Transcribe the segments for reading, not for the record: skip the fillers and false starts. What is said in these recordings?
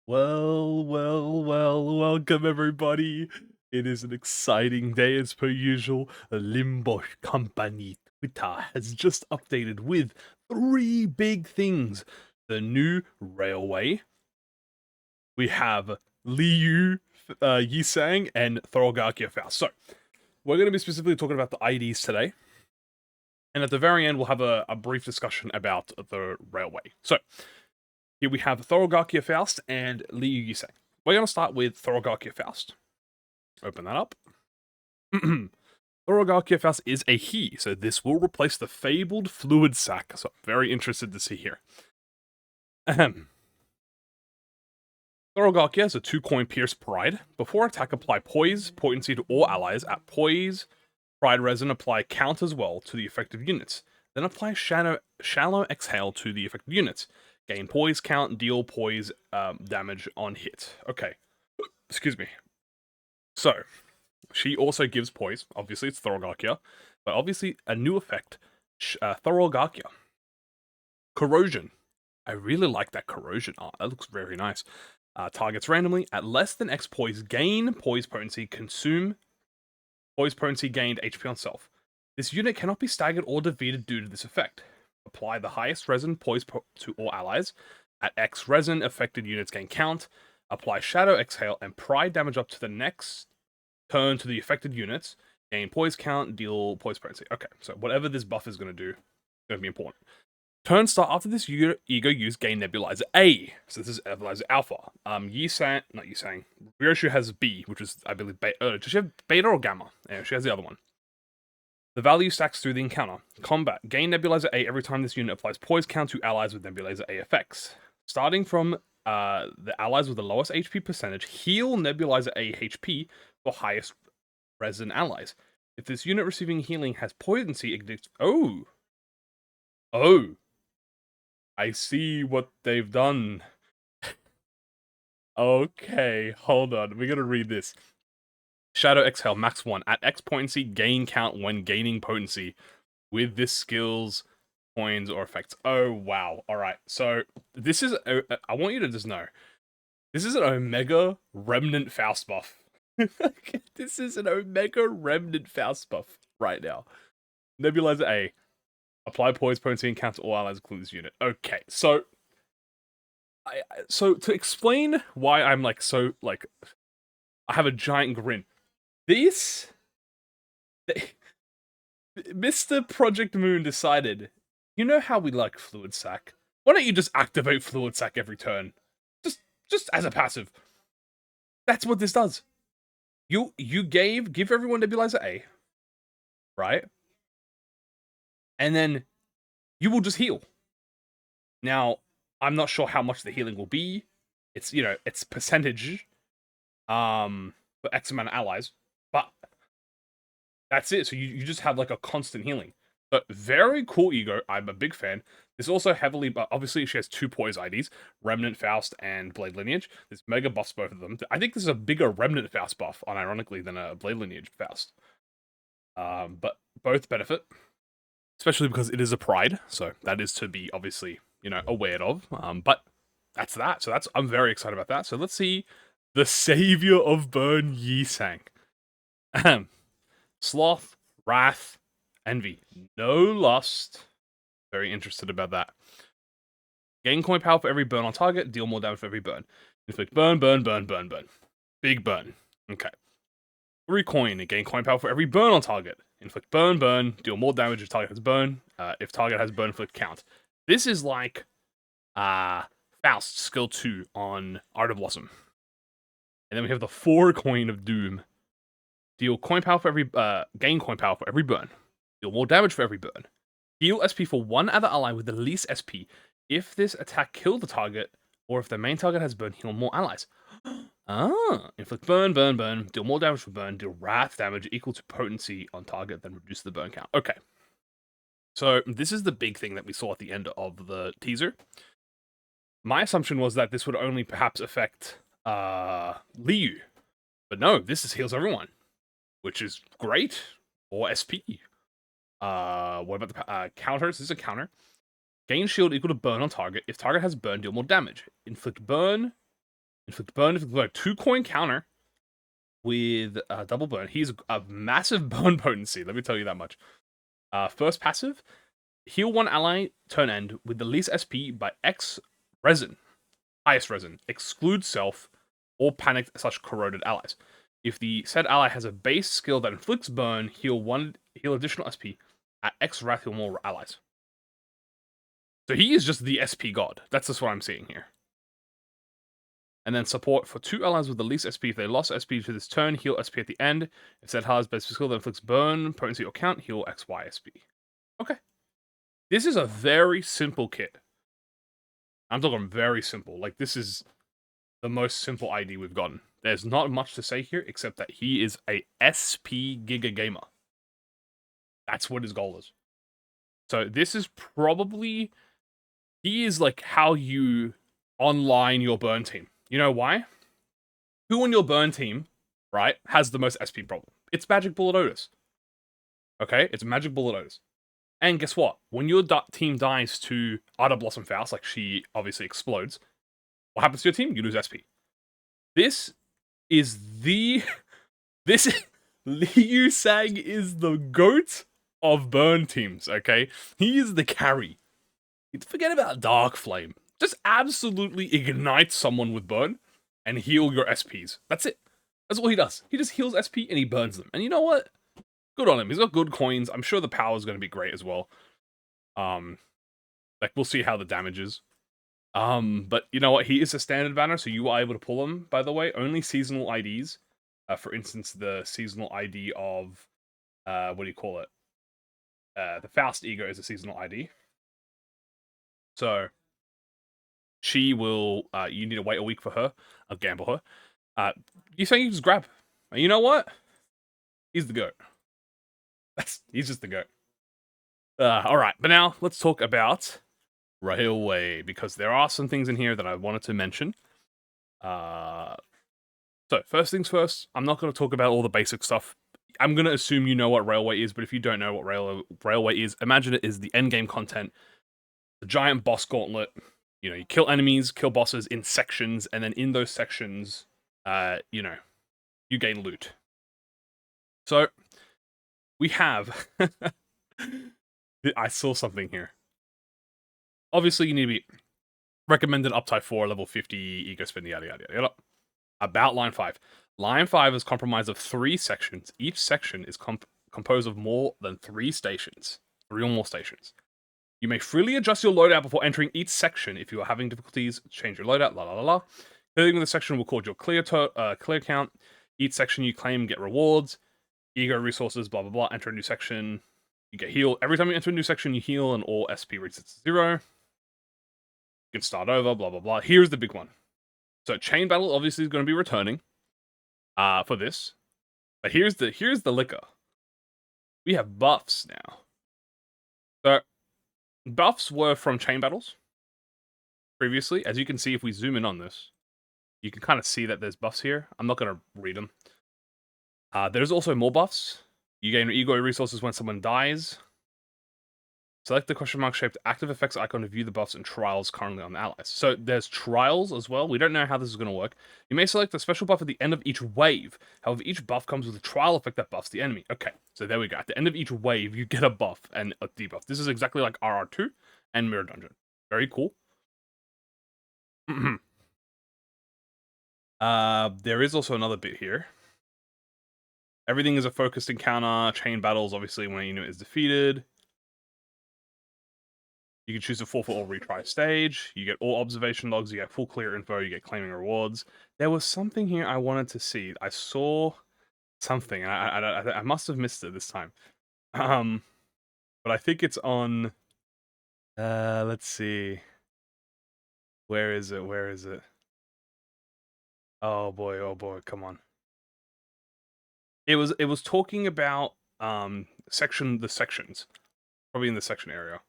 Welcome everybody. It is an exciting day as per usual. The Limbus company Twitter has just updated with three big things. The new railway. We have LIU, Yisang, and Thoracalgia Faust. So, we're going to be specifically talking about the IDs today. And at the very end, we'll have a brief discussion about the railway. So, here we have Thoracalgia Faust and LIU Yisang. We're going to start with Thoracalgia Faust. Open that up. Thoracalgia Faust is a he, so this will replace the fabled fluid sac. So I'm very interested to see here. Thoracalgia is a 2-coin Pierce Pride. Before attack, apply Poise, Potency to all allies. At Poise, Pride Resin, apply Count as well to the affected units. Then apply Shallow Exhale to the affected units. Gain Poise count, deal Poise damage on hit. Okay. Excuse me. So, she also gives Poise. Obviously, it's Thoracalgia. But obviously, a new effect. Thoracalgia. Corrosion. I really like that corrosion art. That looks very nice. Targets randomly. At less than X Poise, gain Poise Potency, consume Poise Potency gained HP on self. This unit cannot be staggered or defeated due to this effect. Apply the highest resin Poise to all allies. At X resin, affected units gain count. Apply Shadow Exhale and Pride damage up to the next turn to the affected units. Gain Poise count, deal Poise Potency. Okay, so whatever this buff is going to do, is going to be important. Turn start after this ego use gain Nebulizer A. So this is Nebulizer Alpha. Not Yisang. Ryoshu has B, which is, I believe, beta. Does she have beta or gamma? Yeah, she has the other one. The value stacks through the encounter. Combat. Gain Nebulizer A every time this unit applies Poise count to allies with Nebulizer A effects. Starting from the allies with the lowest HP percentage, heal Nebulizer A HP for highest resin allies. If this unit receiving healing has potency, ignites. Oh! I see what they've done. Okay, hold on. We're gonna read this. Shadow Exhale, max 1. At X potency, gain count when gaining potency with this skill's coins or effects. Oh, wow. Alright, so this is... I want you to just know. This is an Omega Remnant Faust buff. This is an Omega Remnant Faust buff right now. Nebulizer A. Apply Poise Potency and counter all allies include this unit. Okay, so... So, to explain why I'm, like, so, like... I have a giant grin. This... Mr. ProjectMoon decided, you know how we like Fluid Sac? Why don't you just activate Fluid Sac every turn? Just as a passive. That's what this does. You give everyone Nebulizer A, right? And then you will just heal. Now, I'm not sure how much the healing will be. It's, you know, it's percentage for X amount of allies, but that's it. So you just have like a constant healing. But very cool ego. I'm a big fan. This also heavily, but obviously she has 2 Poise IDs, Remnant Faust and Blade Lineage. This mega buffs both of them. I think this is a bigger Remnant Faust buff, unironically, than a Blade Lineage Faust. But both benefit, especially because it is a Pride, so that is to be obviously, you know, aware of. But that's that. So I'm very excited about that. So let's see the Savior of Burn Yisang. Sloth, Wrath, Envy. No Lust. Very interested about that. Gain coin power for every burn on target. Deal more damage for every burn. Inflict burn. Big burn. Okay. 3 coin. Gain coin power for every burn on target. Inflict burn. Deal more damage if target has burn. If target has burn, inflict count. This is like Faust skill 2 on Art of Blossom. And then we have the 4 coin of Doom. Deal coin power for every gain coin power for every burn. Deal more damage for every burn. Heal SP for one other ally with the least SP. If this attack killed the target, or if the main target has burn, heal more allies. Inflict burn. Deal more damage for burn. Deal wrath damage equal to potency on target, then reduce the burn count. Okay. So this is the big thing that we saw at the end of the teaser. My assumption was that this would only perhaps affect LIU. But no, this heals everyone, which is great. Or SP. What about the counters? This is a counter. Gain shield equal to burn on target. If target has burn, deal more damage. Inflict burn. Inflict burn, inflict burn. 2-coin counter with double burn. He's a massive burn potency, let me tell you that much. First passive, heal one ally turn end with the least SP by X resin. Highest resin. Exclude self or panicked/corroded allies. If the said ally has a base skill that inflicts burn, heal additional SP at X wrath or more allies. So he is just the SP god. That's just what I'm seeing here. And then support for 2 allies with the least SP. If they lost SP to this turn, heal SP at the end. If said ally's base skill that inflicts burn, potency, or count, heal XY SP. Okay. This is a very simple kit. I'm talking very simple. Like, this is the most simple ID we've gotten. There's not much to say here, except that he is a SP Giga Gamer. That's what his goal is. So this is probably... He is like how you online your burn team. You know why? Who on your burn team, right, has the most SP problem? It's Magic Bullet Otis. Okay? It's Magic Bullet Otis. And guess what? When your team dies to Ida Blossom Faust, like she obviously explodes, what happens to your team? You lose SP. This is the... LIU Sang is the GOAT of burn teams, okay? He is the carry. Forget about Dark Flame. Just absolutely ignite someone with burn and heal your SPs. That's it. That's all he does. He just heals SP and he burns them. And you know what? Good on him. He's got good coins. I'm sure the power is going to be great as well. Like, we'll see how the damage is. But you know what? He is a standard banner, so you are able to pull him, by the way. Only seasonal IDs. For instance, the seasonal ID of, what do you call it? The Faust Ego is a seasonal ID. So, she will, you need to wait a week for her. I'll gamble her. You think you just grab. And you know what? He's the GOAT. He's just the GOAT. Alright, but now let's talk about Railway, because there are some things in here that I wanted to mention. So, first things first, I'm not going to talk about all the basic stuff. I'm going to assume you know what Railway is, but if you don't know what Railway is, imagine it is the endgame content. The giant boss gauntlet. You know, you kill enemies, kill bosses in sections, and then in those sections, you know, you gain loot. So, we have... I saw something here. Obviously, you need to be recommended up type 4, level 50, ego spin, yada, yada, yada. About line 5. Line 5 is comprised of 3 sections. Each section is composed of more than 3 stations. 3 or more stations. You may freely adjust your loadout before entering each section. If you are having difficulties, change your loadout, la la la la. Clearing the section will cause your clear count. Each section you claim, get rewards. Ego resources, blah blah blah. Enter a new section. You get healed. Every time you enter a new section, you heal and all SP resets to 0. You can start over, blah blah blah. Here's the big one. So Chain Battle obviously is going to be returning for this. But here's the liquor. We have buffs now. So buffs were from Chain Battles previously. As you can see, if we zoom in on this, you can kind of see that there's buffs here. I'm not going to read them. There's also more buffs. You gain ego resources when someone dies. Select the question mark shaped active effects icon to view the buffs and trials currently on the allies. So there's trials as well. We don't know how this is going to work. You may select a special buff at the end of each wave. However, each buff comes with a trial effect that buffs the enemy. Okay, so there we go. At the end of each wave, you get a buff and a debuff. This is exactly like RR2 and Mirror Dungeon. Very cool. There is also another bit here. Everything is a focused encounter. Chain battles, obviously, when a unit is defeated. You can choose to forfeit or retry stage. You get all observation logs. You get full clear info. You get claiming rewards. There was something here I wanted to see. I saw something. I must have missed it this time. But I think it's on... let's see. Where is it? Where is it? Oh boy, come on. It was talking about the sections. Probably in the section area.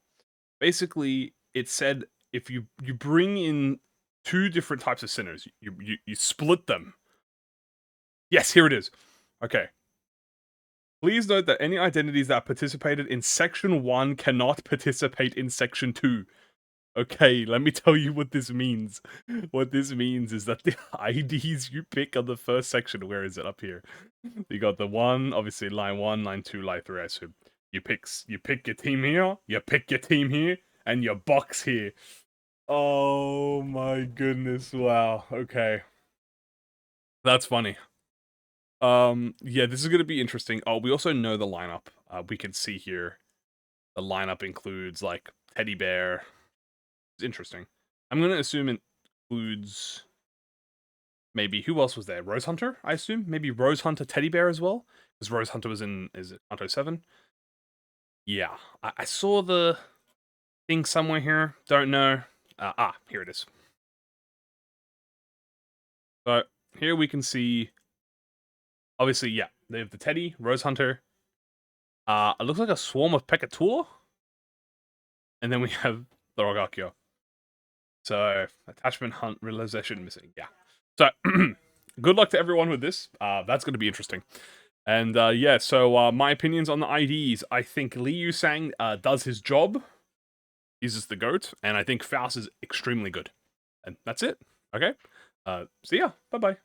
Basically, it said if you bring in 2 different types of sinners, you split them. Yes, here it is. Okay. Please note that any identities that participated in Section 1 cannot participate in Section 2. Okay, let me tell you what this means. What this means is that the IDs you pick on the first section, where is it? Up here. You got the one, obviously line 1, line 2, line 3, I assume. You pick your team here, you pick your team here, and your box here. Oh my goodness, wow. Okay. That's funny. Yeah, this is gonna be interesting. Oh, we also know the lineup. We can see here the lineup includes like teddy bear. It's interesting. I'm gonna assume it includes maybe who else was there? Rose Hunter, I assume. Maybe Rose Hunter teddy bear as well, because Rose Hunter was in Kanto 7. Yeah, I saw the thing somewhere here. Don't know. Here it is. So here we can see. Obviously, yeah, they have the Teddy, Rose Hunter. It looks like a swarm of Pekatula. And then we have Thoracalgia. So, attachment hunt realization missing. Yeah. So, good luck to everyone with this. That's going to be interesting. And yeah, so my opinions on the IDs. I think LIU Sang does his job. He's just the GOAT. And I think Faust is extremely good. And that's it. Okay. See ya. Bye-bye.